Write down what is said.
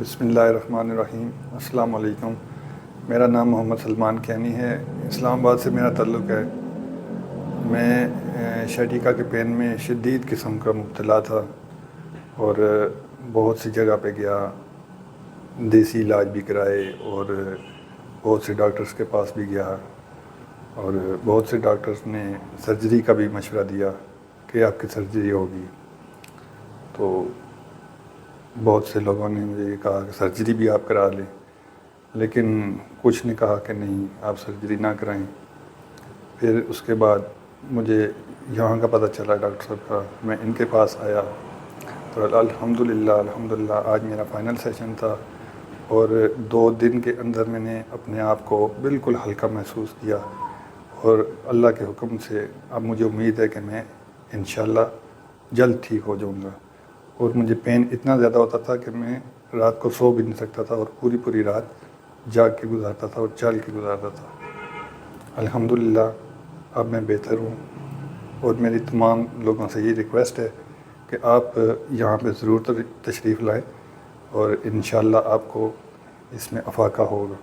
بسم اللہ الرحمن الرحیم۔ السلام علیکم۔ میرا نام محمد سلمان کینی ہے، اسلام آباد سے میرا تعلق ہے۔ میں شٹیکا کے پین میں شدید قسم کا مبتلا تھا اور بہت سی جگہ پہ گیا، دیسی علاج بھی کرائے اور بہت سے ڈاکٹرز کے پاس بھی گیا اور بہت سے ڈاکٹرز نے سرجری کا بھی مشورہ دیا کہ آپ کی سرجری ہوگی۔ تو بہت سے لوگوں نے مجھے یہ کہا کہ سرجری بھی آپ کرا لیں، لیکن کچھ نے کہا کہ نہیں، آپ سرجری نہ کرائیں۔ پھر اس کے بعد مجھے یہاں کا پتہ چلا ڈاکٹر صاحب کا، میں ان کے پاس آیا تو الحمدللہ آج میرا فائنل سیشن تھا اور 2 دن کے اندر میں نے اپنے آپ کو بالکل ہلکا محسوس کیا اور اللہ کے حکم سے اب مجھے امید ہے کہ میں انشاءاللہ جلد ٹھیک ہو جاؤں گا۔ اور مجھے پین اتنا زیادہ ہوتا تھا کہ میں رات کو سو بھی نہیں سکتا تھا اور پوری رات جاگ کے گزارتا تھا اور چل کے گزارتا تھا۔ الحمدللہ اب میں بہتر ہوں اور میری تمام لوگوں سے یہ ریکویسٹ ہے کہ آپ یہاں پہ ضرور تشریف لائیں اور انشاءاللہ آپ کو اس میں افاقہ ہوگا۔